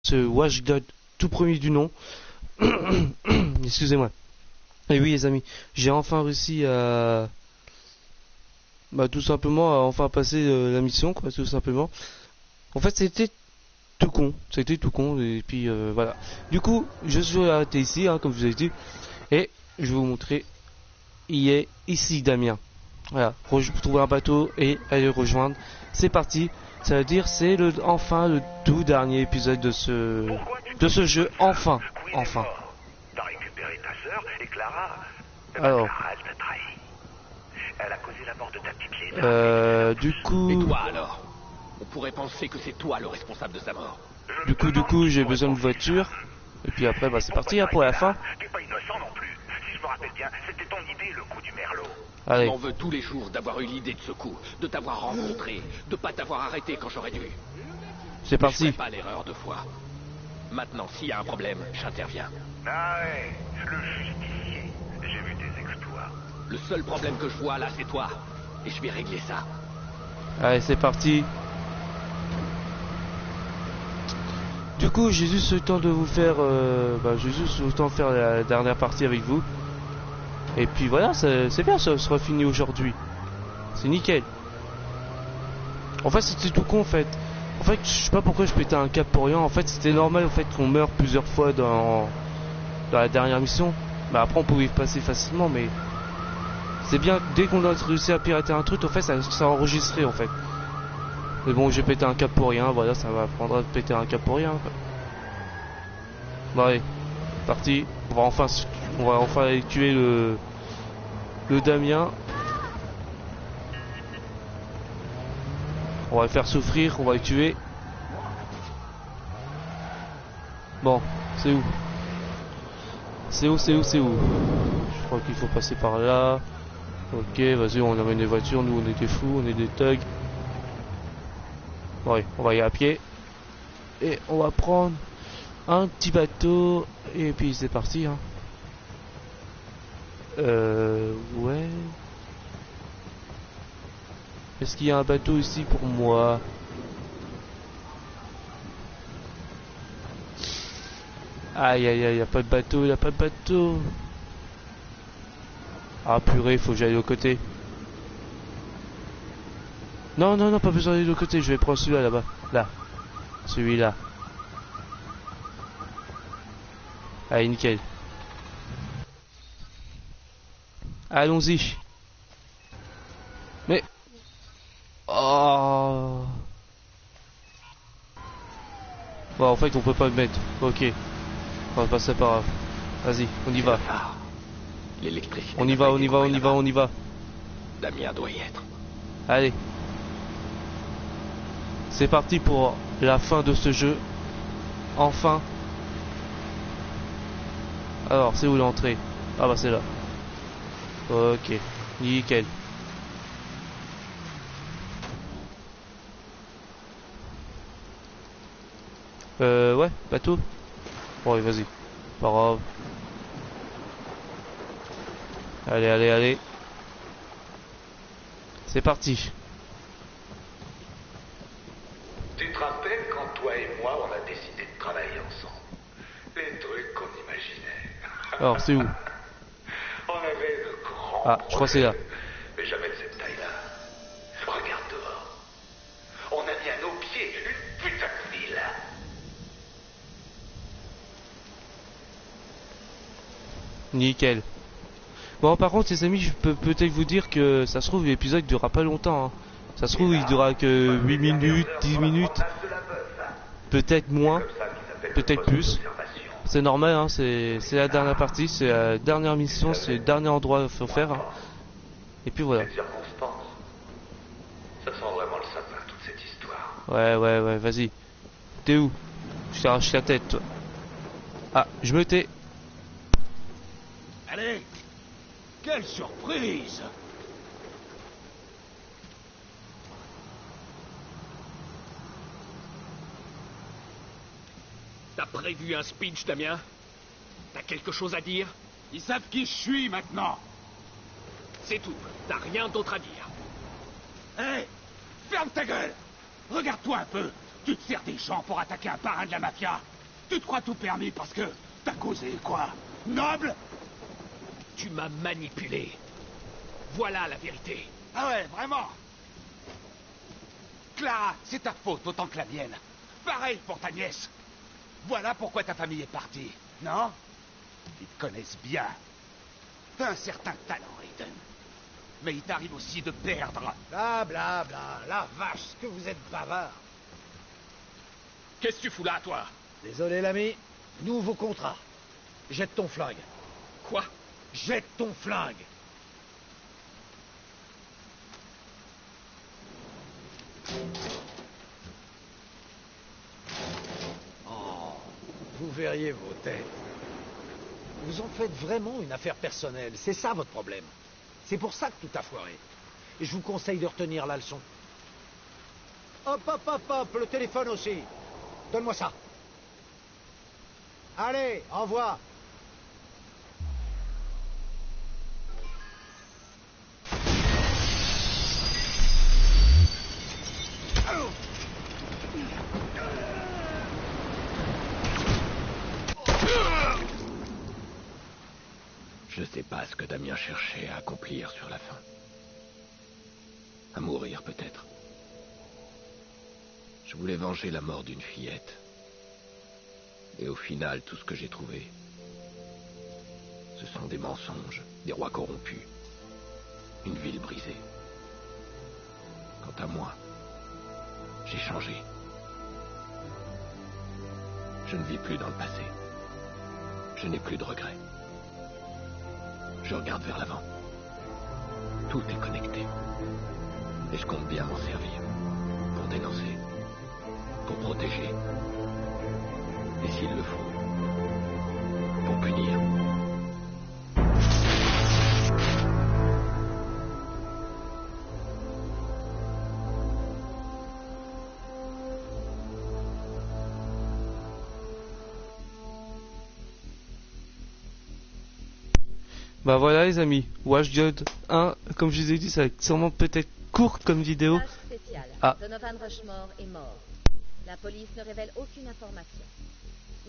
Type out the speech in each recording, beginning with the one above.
ce Watchdog tout premier du nom. Excusez-moi. Et oui les amis, j'ai enfin réussi à... Bah tout simplement à enfin passer la mission quoi, tout simplement. En fait c'était tout con, et puis voilà. Du coup, je suis arrêté ici, hein, comme je vous ai dit, et je vais vous montrer, il est ici Damien. Voilà, trouver un bateau et aller le rejoindre. C'est parti, ça veut dire c'est enfin le tout dernier épisode de ce jeu, enfin. T'as récupéré ta sœur et Clara. Alors, Clara, elle t'a trahi. Elle a causé la mort de ta petite fille. du coup... Et toi alors? On pourrait penser que c'est toi le responsable de sa mort. Du coup, j'ai besoin de voiture. Et puis après, bah c'est parti hein, pour la fin. T'es pas innocent non plus. Si je me rappelle bien, c'était ton idée le coup du merlot. Je Allez, m'en veux tous les jours d'avoir eu l'idée de ce coup, de t'avoir rencontré, de pas t'avoir arrêté quand j'aurais dû. c'est Je ferai parti. pas l'erreur deux fois. Maintenant, s'il y a un problème, j'interviens. Ah ouais, le justicier. J'ai vu tes exploits. Le seul problème que je vois là, c'est toi. Et je vais régler ça. Allez, c'est parti. Du coup, j'ai juste le temps de vous faire... j'ai juste le temps de faire la dernière partie avec vous. Et puis voilà, c'est bien, ça sera fini aujourd'hui. C'est nickel. En fait, c'était tout con, en fait. En fait, je sais pas pourquoi je pétais un cap pour rien. En fait, c'était normal, en fait, qu'on meurt plusieurs fois dans la dernière mission. Mais après, on pouvait y passer facilement, mais... C'est bien, dès qu'on a réussi à pirater un truc, en fait, ça a enregistré, en fait. Mais bon, j'ai pété un cap pour rien, voilà, ça va prendre à péter un cap pour rien, quoi. Bon, allez, parti. On va enfin aller tuer le Damien. On va le faire souffrir, on va le tuer. Bon, c'est où? C'est où? Je crois qu'il faut passer par là. Ok, vas-y, on amène les voitures, nous on est des fous, on est des thugs. Ouais, on va y aller à pied. Et on va prendre un petit bateau. Et puis c'est parti, hein. Ouais. Est-ce qu'il y a un bateau ici pour moi? Aïe, y a pas de bateau, y a pas de bateau. Ah purée, faut que j'aille de l'autre côté. Non, pas besoin d'aller de l'autre côté, je vais prendre celui-là là-bas. Là. Celui-là. Allez, nickel. Allons-y. Mais... Oh... Bon, en fait, on peut pas le mettre. Ok. On va passer par... Vas-y, on y va. L'électricité. On y va. Damien doit y être. Allez. C'est parti pour la fin de ce jeu. Enfin. Alors, c'est où l'entrée? Ah bah c'est là. Ok. Nickel. Ouais, bateau. Bon, allez, vas-y. Pas grave. Allez. C'est parti. Tu te rappelles quand toi et moi on a décidé de travailler ensemble? Les trucs qu'on imaginait. Alors, c'est où? On avait de grands Ah, je crois que c'est là. mais jamais de cette taille-là. Regarde dehors. On a mis à nos pieds une putain de ville. Nickel. Bon, par contre, les amis, je peux peut-être vous dire que ça se trouve, l'épisode durera pas longtemps, hein. Ça se trouve, il durera que 8 minutes, 10 minutes. Peut-être moins, peut-être plus. C'est normal, hein, c'est la dernière partie, c'est la dernière mission, c'est le dernier endroit qu'il faut faire. Hein. Et puis voilà. Les circonstances. Ça sent vraiment le sapin, toute cette histoire. Ouais, vas-y. T'es où? Je t'arrache la tête, toi. Ah, je me tais. Allez! Quelle surprise! T'as prévu un speech, Damien? T'as quelque chose à dire? Ils savent qui je suis maintenant. C'est tout. T'as rien d'autre à dire. Hé, ferme ta gueule. Regarde-toi un peu. Tu te sers des gens pour attaquer un parrain de la mafia. Tu te crois tout permis parce que t'as causé quoi? Noble? Tu m'as manipulé. Voilà la vérité. Ah ouais, vraiment? Clara, c'est ta faute autant que la mienne. Pareil pour ta nièce. Voilà pourquoi ta famille est partie, non? Ils te connaissent bien. T'as un certain talent, Aiden. Mais il t'arrive aussi de perdre. Bla bla bla, la vache, ce que vous êtes bavard. Qu'est-ce que tu fous là, toi? Désolé l'ami, nouveau contrat. Jette ton flingue. Quoi? Jette ton flingue. Oh, vous verriez vos têtes. Vous en faites vraiment une affaire personnelle, c'est ça votre problème. C'est pour ça que tout a foiré. Et je vous conseille de retenir la leçon. Hop, hop, hop, hop, le téléphone aussi. Donne-moi ça. Allez, envoie. Je sais pas ce que Damien cherchait à accomplir sur la fin. À mourir, peut-être. Je voulais venger la mort d'une fillette. Et au final, tout ce que j'ai trouvé, ce sont des mensonges, des rois corrompus, une ville brisée. Quant à moi, j'ai changé. Je ne vis plus dans le passé. Je n'ai plus de regrets. Je regarde vers l'avant. Tout est connecté. Et je compte bien m'en servir. Pour dénoncer. Pour protéger. Et s'il le faut, pour punir. Bah voilà les amis, Watch Dogs 1, comme je vous ai dit, ça va être sûrement peut-être court comme vidéo. Flash spécial. Ah. Donovan Rushmore est mort. La police ne révèle aucune information.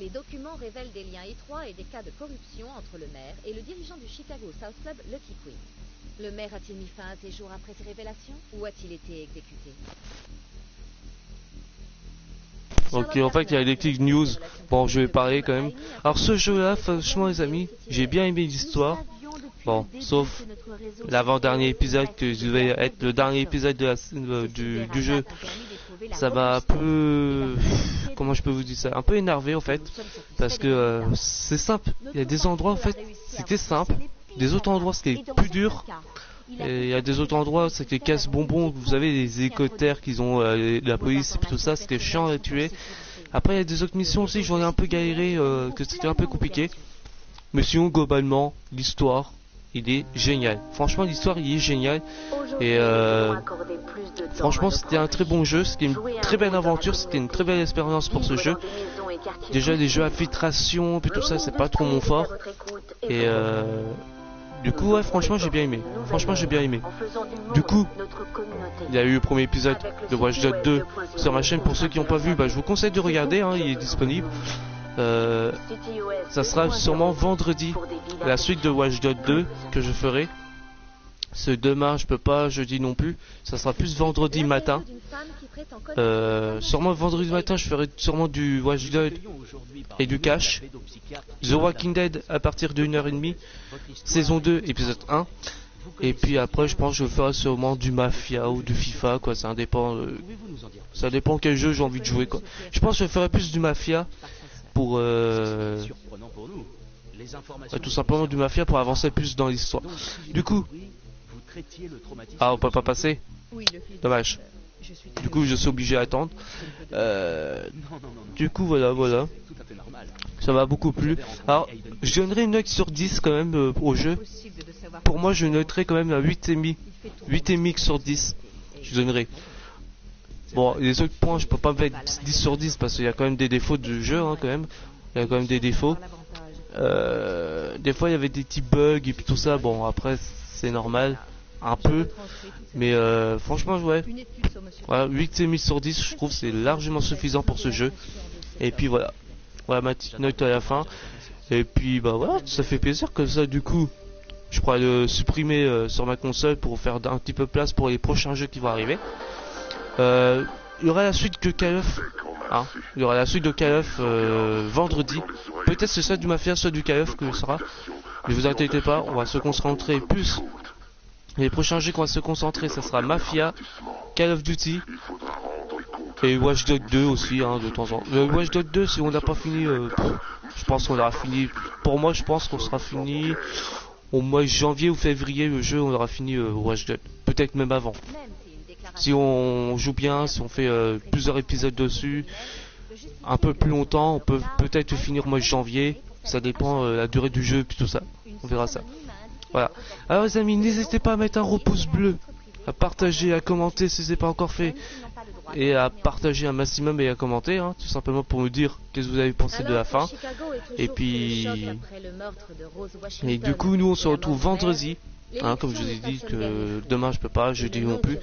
Les documents révèlent des liens étroits et des cas de corruption entre le maire et le dirigeant du Chicago South Club, Lucky Quinn. Le maire a-t-il mis fin à ses jours après ces révélations ou a-t-il été exécuté? Ok, en fait il y a Electric News, bon je vais parler quand même. Alors ce jeu là, franchement les amis, j'ai bien aimé l'histoire. Bon, sauf l'avant-dernier épisode que devait être le dernier épisode de du jeu. Ça m'a un peu... Comment je peux vous dire ça? Un peu énervé en fait. Parce que c'est simple. Il y a des endroits en fait, c'était simple. Des autres endroits c'était plus dur. Et il y a des autres endroits, c'était casse-bonbons. Vous savez, les hélicoptères qu'ils ont, la police et tout ça, c'était chiant à tuer. Après il y a des autres missions aussi, j'en ai un peu galéré, que c'était un peu compliqué. Mais sinon globalement, l'histoire... il est génial. Franchement, l'histoire, il est génial. Et franchement, c'était un très bon jeu. C'était une très belle aventure. C'était une très belle expérience pour ce jeu. Déjà, les jeux à filtration, puis tout ça, c'est pas trop mon fort. Et du coup, ouais, franchement, j'ai bien aimé. Franchement, j'ai bien aimé. Du coup, il y a eu le premier épisode de Watch Dogs 2 sur ma chaîne. Pour ceux qui n'ont pas vu, bah, je vous conseille de regarder. Hein, il est disponible. Ça sera sûrement vendredi la suite de Watch Dogs 2 que je ferai. Ce demain je peux pas, jeudi non plus. Ça sera plus vendredi matin. Sûrement vendredi matin je ferai sûrement du Watch Dogs et du Cash. The Walking Dead à partir de 1h30. Saison 2 épisode 1. Et puis après je pense que je ferai sûrement du Mafia ou du FIFA quoi. Ça dépend. Ça dépend quel jeu j'ai envie de jouer quoi. Je pense que je ferai plus du Mafia. Pour tout simplement du Mafia pour avancer plus dans l'histoire. Du coup, ah on peut pas passer. Dommage. Du coup je suis obligé d'attendre. Du coup voilà. Ça m'a beaucoup plu. Alors je donnerai une note sur 10 quand même au jeu. Pour moi je noterai quand même à 8,5. 8,5 sur 10. Je donnerai. Bon, les autres points, je peux pas mettre 10 sur 10 parce qu'il y a quand même des défauts du jeu, hein, quand même. Il y a quand même des défauts. Des fois, il y avait des petits bugs et puis tout ça. Bon, après, c'est normal. Un peu. Mais franchement, ouais. Voilà, 8,5 sur 10, je trouve c'est largement suffisant pour ce jeu. Et puis voilà. voilà ma petite note à la fin. Et puis bah voilà, ça fait plaisir que ça du coup. Je pourrais le supprimer sur ma console pour faire un petit peu place pour les prochains jeux qui vont arriver. Il y aura la suite de Call of. Hein, il y aura la suite de Call of vendredi. Peut-être c'est ça du Mafia, soit du Call of que ce sera. Ne vous inquiétez pas, on va se concentrer plus. Les prochains jeux qu'on va se concentrer, ça sera Mafia, Call of Duty et Watch Dogs 2 aussi, hein, de temps en temps. Watch Dogs 2, si on n'a pas fini, je pense qu'on aura fini. Pour moi, je pense qu'on sera fini au mois de janvier ou février. Le jeu, on aura fini Watch Dogs. Peut-être même avant. Si on joue bien, si on fait plusieurs épisodes dessus, un peu plus longtemps, on peut peut-être finir au mois de janvier. Ça dépend la durée du jeu et puis tout ça. On verra ça. Voilà. Alors les amis, n'hésitez pas à mettre un gros pouce bleu, à partager, à commenter si c'est pas encore fait, et à partager un maximum et à commenter, hein, tout simplement pour me dire qu'est-ce que vous avez pensé de la fin. Et puis, et du coup, nous on se retrouve vendredi. Hein, comme je vous ai dit que demain je peux pas, jeudi non plus.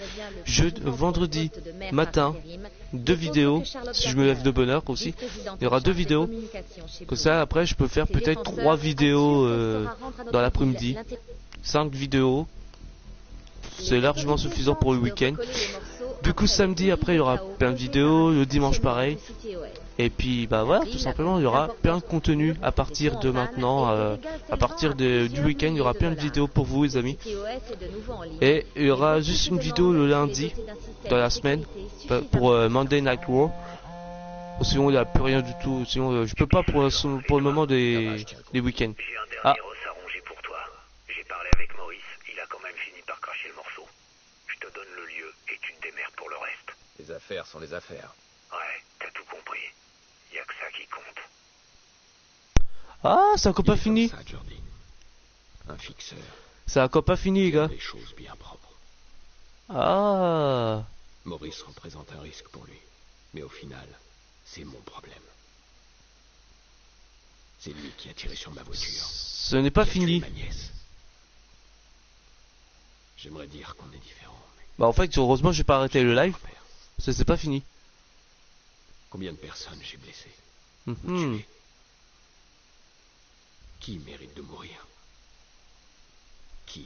Vendredi matin, 2 vidéos. Si je me lève de bonne heure aussi, il y aura 2 vidéos. Comme ça, après, je peux faire peut-être 3 vidéos dans l'après-midi, 5 vidéos. C'est largement suffisant pour le week-end. Du coup, samedi après, il y aura plein de vidéos. Le dimanche, pareil. Et puis bah voilà, tout simplement il y aura plein de contenu à partir de maintenant, à partir du week-end il y aura plein de vidéos pour vous les amis. Et il y aura juste une vidéo le lundi dans la semaine pour Monday Night Raw. Sinon il n'y a plus rien du tout, sinon je peux pas pour le moment des week-ends. Ah. Pour toi. J'ai parlé avec Maurice, il a quand même fini par cracher le morceau. Je te donne le lieu et tu te démerdes pour le reste. Les affaires sont les affaires. Ouais, t'as tout compris. Y a que ça qui compte. Ah, c'est encore pas fini. Ça, Jordi. Un fixeur. C'est encore pas fini les gars. Des choses bien propres. Ah. Maurice représente un risque pour lui. Mais au final, c'est mon problème. C'est lui qui a tiré sur ma voiture. Ce n'est pas fini. Ma nièce. J'aimerais dire qu'on est différents. Mais... Bah en fait, heureusement j'ai pas arrêté le live. C'est pas fini. Combien de personnes j'ai blessées? Mm-hmm. Qui mérite de mourir? Qui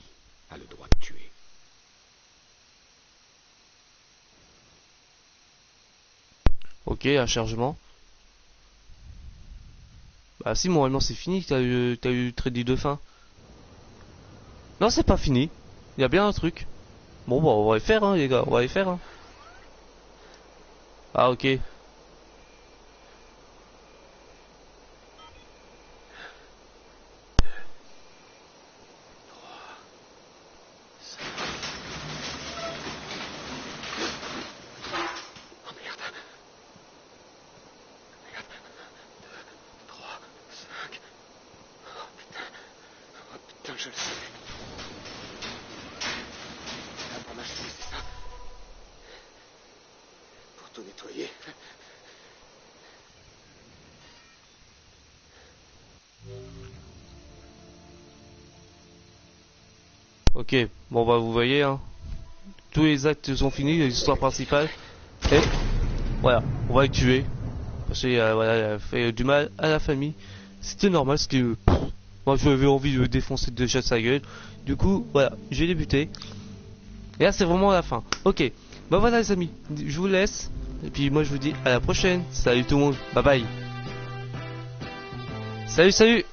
a le droit de tuer? Ok, un chargement. Bah si, normalement c'est fini, t'as eu le crédit de fin. Non, c'est pas fini. Il y a bien un truc. Bon bah on va les faire hein les gars, on va les faire hein. Ah ok. Je le sais. La bombe à cheveux, c'est ça? Pour tout nettoyer. Ok, bon bah vous voyez hein. Tous les actes sont finis, l'histoire principale. Et voilà, on va le tuer. Parce qu'il voilà, il a fait du mal à la famille. C'était normal, ce que moi j'avais envie de défoncer déjà sa gueule. Du coup, voilà, j'ai débuté. Et là c'est vraiment la fin. Ok, bah voilà les amis, je vous laisse. Et puis moi je vous dis à la prochaine. Salut tout le monde, bye bye. Salut, salut.